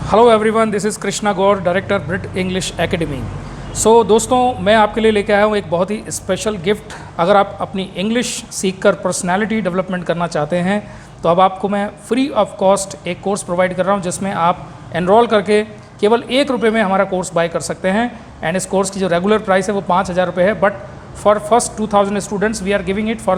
Hello everyone, this is Krishna Gaur, director Brit English Academy. So दोस्तों, मैं आपके लिए लेके आया हूँ एक बहुत ही स्पेशल गिफ्ट। अगर आप अपनी इंग्लिश सीखकर पर्सनालिटी डेवलपमेंट करना चाहते हैं तो अब आपको मैं फ्री ऑफ कॉस्ट एक कोर्स प्रोवाइड कर रहा हूँ, जिसमें आप एनरोल करके केवल ₹1 में हमारा कोर्स बाय कर सकते हैं। एंड इस कोर्स की जो रेगुलर प्राइस है वो ₹5000 है, but for first 2000 students we are giving it for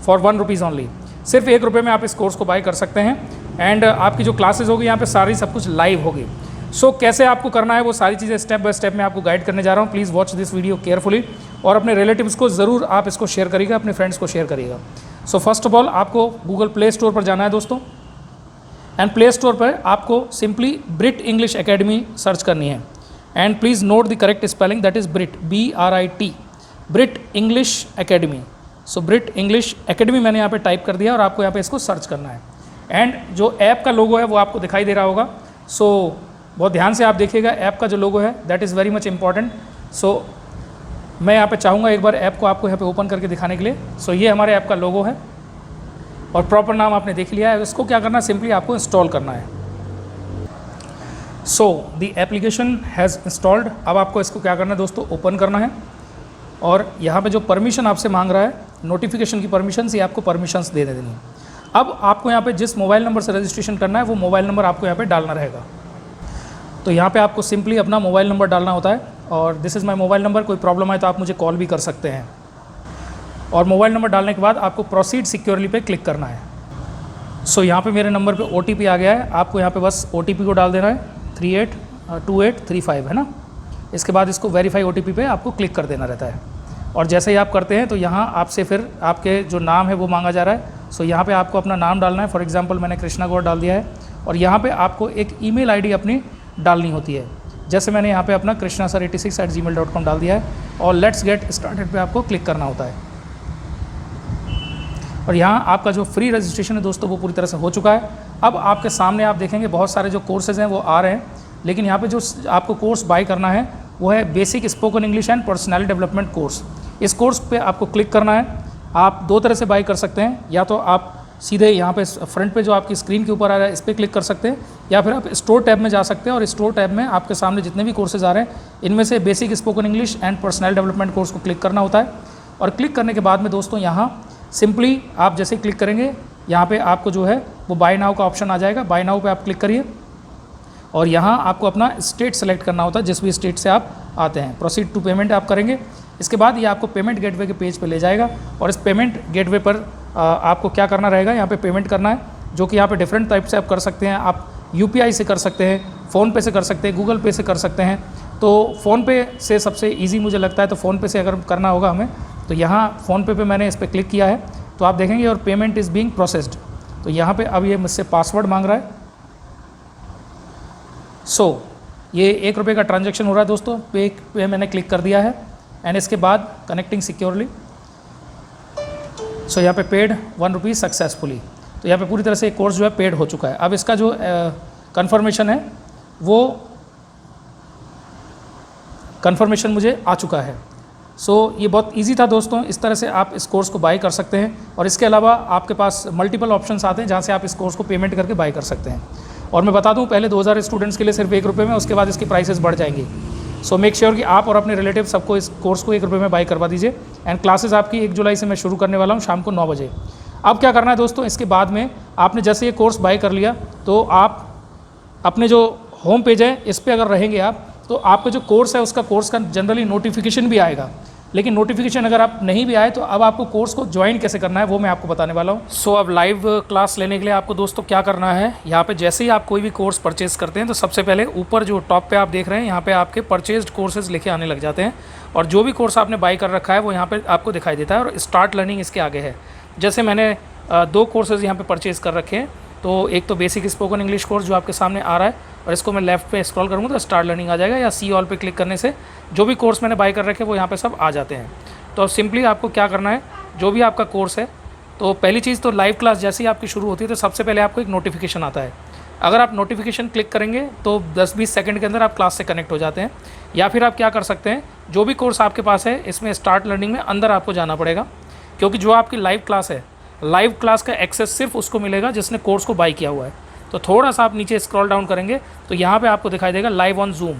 ₹1 only. सिर्फ ₹1 में आप इस कोर्स को बाय कर सकते हैं। एंड आपकी जो क्लासेस होगी यहाँ पे सारी सब कुछ लाइव होगी। सो कैसे आपको करना है वो सारी चीज़ें स्टेप बाय स्टेप मैं आपको गाइड करने जा रहा हूँ। Please watch this video carefully और अपने रिलेटिव्स को ज़रूर आप इसको शेयर करिएगा, अपने फ्रेंड्स को शेयर करिएगा। सो फर्स्ट ऑफ ऑल आपको गूगल प्ले स्टोर पर जाना है दोस्तों, एंड प्ले स्टोर पर आपको simply Brit English Academy search करनी है। And please note the correct spelling, that is Brit, BRIT, Brit English Academy. So Brit English Academy मैंने यहाँ पे टाइप कर दिया और आपको यहाँ पे इसको सर्च करना है। एंड जो ऐप का लोगो है वो आपको दिखाई दे रहा होगा। सो बहुत ध्यान से आप देखिएगा, ऐप का जो लोगो है that is very much important. So मैं यहाँ पे चाहूँगा एक बार ऐप को आपको यहाँ पे ओपन करके दिखाने के लिए। सो ये हमारे ऐप का लोगो है और प्रॉपर नाम आपने देख लिया है। इसको क्या करना है, सिंपली आपको इंस्टॉल करना है। So the application has installed. अब आपको इसको क्या करना है दोस्तों, ओपन करना है। और यहाँ पे जो परमिशन आपसे मांग रहा है, नोटिफिकेशन की परमिशन, ये आपको परमिशंस दे देनी है। अब आपको यहाँ पे जिस मोबाइल नंबर से रजिस्ट्रेशन करना है वो मोबाइल नंबर आपको यहाँ पे डालना रहेगा। तो यहाँ पे आपको सिंपली अपना मोबाइल नंबर डालना होता है और this is my mobile number. कोई प्रॉब्लम आए तो आप मुझे कॉल भी कर सकते हैं। और मोबाइल नंबर डालने के बाद आपको प्रोसीड सिक्योरली पे क्लिक करना है। सो यहाँ पे मेरे नंबर पे OTP आ गया है। आपको यहाँ पे बस OTP को डाल देना है, 382835 है ना। इसके बाद इसको वेरीफाई OTP पे आपको क्लिक कर देना रहता है। और जैसे ही आप करते हैं तो यहाँ आपसे फिर आपके जो नाम है वो मांगा जा रहा है। सो यहाँ पे आपको अपना नाम डालना है। फॉर एग्जांपल मैंने कृष्णा गौर डाल दिया है और यहाँ पे आपको एक ईमेल आईडी अपनी डालनी होती है। जैसे मैंने यहाँ पे अपना krishnasir86@gmail.com डाल दिया है और लेट्स गेट स्टार्टेड पे आपको क्लिक करना होता है। और यहाँ आपका जो फ्री रजिस्ट्रेशन है दोस्तों वो पूरी तरह से हो चुका है। अब आपके सामने आप देखेंगे बहुत सारे जो कोर्सेज़ हैं वो आ रहे हैं, लेकिन यहाँ पे जो आपको कोर्स बाय करना है वो है basic spoken English and personality development course. इस कोर्स पे आपको क्लिक करना है। आप दो तरह से बाय कर सकते हैं, या तो आप सीधे यहाँ पे फ्रंट पे जो आपकी स्क्रीन के ऊपर आ रहा है इस पर क्लिक कर सकते हैं, या फिर आप स्टोर टैब में जा सकते हैं और स्टोर टैब में आपके सामने जितने भी कोर्सेज आ रहे हैं इनमें से basic spoken English and personality development course को क्लिक करना होता है। और क्लिक करने के बाद में दोस्तों यहाँ सिंपली आप जैसे क्लिक करेंगे यहाँ पर आपको जो है वो बाय नाउ का ऑप्शन आ जाएगा। बाय नाउ पर आप क्लिक करिए और यहाँ आपको अपना स्टेट सेलेक्ट करना होता है, जिस भी स्टेट से आप आते हैं। प्रोसीड टू पेमेंट आप करेंगे। इसके बाद ये आपको पेमेंट गेटवे के पेज पे ले जाएगा और इस पेमेंट गेटवे पर आपको क्या करना रहेगा, यहाँ पे पेमेंट करना है, जो कि यहाँ पे डिफरेंट टाइप से आप कर सकते हैं। आप UPI से कर सकते हैं, फ़ोनपे से कर सकते हैं, गूगल पे से कर सकते हैं। तो फ़ोनपे से सबसे ईजी मुझे लगता है, तो फ़ोनपे से अगर करना होगा हमें तो यहाँ फ़ोनपे पे मैंने इस पर क्लिक किया है तो आप देखेंगे और पेमेंट इज़ बीइंग प्रोसेस्ड। तो यहाँ पर अब ये मुझसे पासवर्ड मांग रहा है। सो ये ₹1 का ट्रांजैक्शन हो रहा है दोस्तों। पे मैंने क्लिक कर दिया है एंड इसके बाद कनेक्टिंग सिक्योरली। सो यहाँ पे पेड ₹1 सक्सेसफुली। तो यहाँ पे पूरी तरह से कोर्स जो है पेड हो चुका है। अब इसका जो कंफर्मेशन है वो कंफर्मेशन मुझे आ चुका है। सो ये बहुत इजी था दोस्तों। इस तरह से आप इस कोर्स को बाय कर सकते हैं और इसके अलावा आपके पास मल्टीपल ऑप्शंस आते हैं जहाँ से आप इस कोर्स को पेमेंट करके बाय कर सकते हैं। और मैं बता दूं, पहले 2000 स्टूडेंट्स के लिए सिर्फ ₹1 में, उसके बाद इसकी प्राइसेस बढ़ जाएंगी। सो मेक श्योर कि आप और अपने रिलेटिव सबको इस कोर्स को ₹1 में बाय करवा दीजिए। एंड क्लासेस आपकी 1 जुलाई से मैं शुरू करने वाला हूं शाम को 9 बजे। अब क्या करना है दोस्तों, इसके बाद में आपने जैसे ये कोर्स बाय कर लिया तो आप अपने जो होम पेज है इस पर अगर रहेंगे आप तो आपका जो कोर्स है उसका कोर्स का जनरली नोटिफिकेशन भी आएगा। लेकिन नोटिफिकेशन अगर आप नहीं भी आए तो अब आपको कोर्स को ज्वाइन कैसे करना है वो मैं आपको बताने वाला हूँ। सो अब लाइव क्लास लेने के लिए आपको दोस्तों क्या करना है, यहाँ पे जैसे ही आप कोई भी कोर्स परचेज करते हैं तो सबसे पहले ऊपर जो टॉप पे आप देख रहे हैं यहाँ पे आपके परचेज्ड कोर्सेज लिखे आने लग जाते हैं और जो भी कोर्स आपने बाय कर रखा है वो यहाँ पे आपको दिखाई देता है और स्टार्ट लर्निंग इसके आगे है। जैसे मैंने 2 कोर्सेज यहाँ पे परचेज कर रखे हैं। तो एक तो बेसिक स्पोकन इंग्लिश कोर्स जो आपके सामने आ रहा है और इसको मैं लेफ्ट पे स्क्रॉल करूँगा तो स्टार्ट लर्निंग आ जाएगा, या सी ऑल पे क्लिक करने से जो भी कोर्स मैंने बाय कर रखे वो यहाँ पे सब आ जाते हैं। तो सिंपली आपको क्या करना है, जो भी आपका कोर्स है, तो पहली चीज़ तो लाइव क्लास जैसे ही आपकी शुरू होती है तो सबसे पहले आपको एक नोटिफिकेशन आता है। अगर आप नोटिफिकेशन क्लिक करेंगे तो 10-20 सेकंड के अंदर आप क्लास से कनेक्ट हो जाते हैं। या फिर आप क्या कर सकते हैं, जो भी कोर्स आपके पास है इसमें स्टार्ट लर्निंग में अंदर आपको जाना पड़ेगा, क्योंकि जो आपकी लाइव क्लास है, लाइव क्लास का एक्सेस सिर्फ उसको मिलेगा जिसने कोर्स को बाय किया हुआ है। तो थोड़ा सा आप नीचे स्क्रॉल डाउन करेंगे तो यहाँ पे आपको दिखाई देगा लाइव ऑन जूम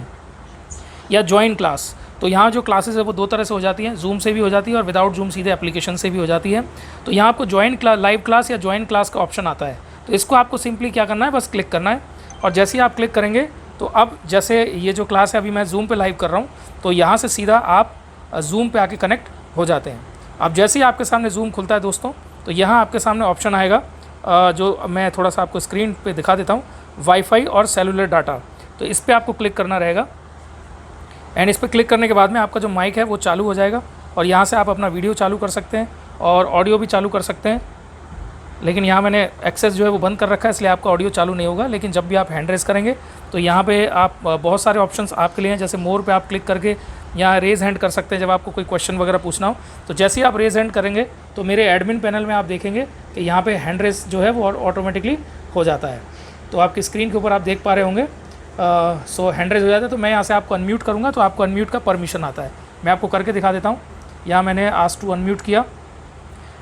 या ज्वाइन क्लास। तो यहाँ जो क्लासेस है वो दो तरह से हो जाती हैं, जूम से भी हो जाती है और विदाउट जूम सीधे एप्लीकेशन से भी हो जाती है। तो यहाँ आपको ज्वाइन क्लास, लाइव क्लास या ज्वाइन क्लास का ऑप्शन आता है। तो इसको आपको सिंपली क्या करना है, बस क्लिक करना है। और जैसे ही आप क्लिक करेंगे तो अब जैसे ये जो क्लास है अभी मैं जूम पे लाइव कर रहा हूँ, तो यहाँ से सीधा आप जूम पे आके कनेक्ट हो जाते हैं। अब जैसे ही आपके सामने जूम खुलता है दोस्तों, तो यहाँ आपके सामने ऑप्शन आएगा जो मैं थोड़ा सा आपको स्क्रीन पे दिखा देता हूँ, वाईफाई और सेलुलर डाटा। तो इस पर आपको क्लिक करना रहेगा एंड इस पर क्लिक करने के बाद में आपका जो माइक है वो चालू हो जाएगा और यहाँ से आप अपना वीडियो चालू कर सकते हैं और ऑडियो भी चालू कर सकते हैं। लेकिन यहाँ मैंने एक्सेस जो है वो बंद कर रखा है, इसलिए आपका ऑडियो चालू नहीं होगा। लेकिन जब भी आप हैंड रेस करेंगे तो यहाँ पे आप बहुत सारे ऑप्शंस आपके लिए हैं, जैसे मोर पे आप क्लिक करके यहाँ रेज़ हैंड कर सकते हैं जब आपको कोई क्वेश्चन वगैरह पूछना हो। तो जैसे ही आप रेज़ हैंड करेंगे तो मेरे एडमिन पैनल में आप देखेंगे कि यहाँ पे हैंड रेस जो है वो ऑटोमेटिकली हो जाता है। तो आपकी स्क्रीन के ऊपर आप देख पा रहे होंगे सो हैंड रेस हो जाता है। तो मैं यहाँ से आपको अनम्यूट करूँगा तो आपको अनम्यूट का परमिशन आता है। मैं आपको करके दिखा देता हूँ। यहाँ मैंने आस्क टू अनम्यूट किया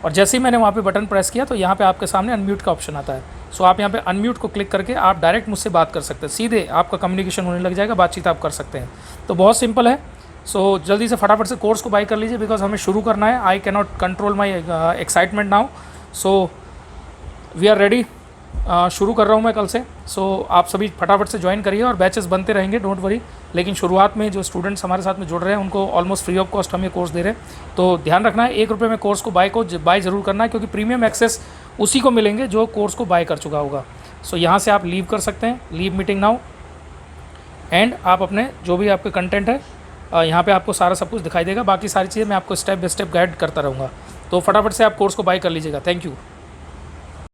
और जैसे ही मैंने वहाँ पे बटन प्रेस किया तो यहाँ पे आपके सामने अनम्यूट का ऑप्शन आता है। सो आप यहाँ पे अनम्यूट को क्लिक करके आप डायरेक्ट मुझसे बात कर सकते हैं, सीधे आपका कम्युनिकेशन होने लग जाएगा, बातचीत आप कर सकते हैं। तो बहुत सिंपल है। सो जल्दी से फटाफट से कोर्स को बाय कर लीजिए बिकॉज हमें शुरू करना है। I can not control my excitement now. So we are ready. शुरू कर रहा हूँ मैं कल से। सो आप सभी फटाफट से ज्वाइन करिए और बैचेस बनते रहेंगे, डोंट वरी। लेकिन शुरुआत में जो स्टूडेंट्स हमारे साथ में जुड़ रहे हैं उनको ऑलमोस्ट फ्री ऑफ कॉस्ट हम ये कोर्स दे रहे हैं। तो ध्यान रखना है, 1 रुपये में कोर्स को बाय ज़रूर करना है, क्योंकि प्रीमियम एक्सेस उसी को मिलेंगे जो कोर्स को बाय कर चुका होगा। सो यहाँ से आप लीव कर सकते हैं, लीव मीटिंग नाउ, एंड आप अपने जो भी आपके कंटेंट है यहाँ पे आपको सारा सब कुछ दिखाई देगा। बाकी सारी चीज़ें मैं आपको स्टेप बाय स्टेप गाइड करता रहूँगा। तो फटाफट से आप कोर्स को बाय कर लीजिएगा। Thank you.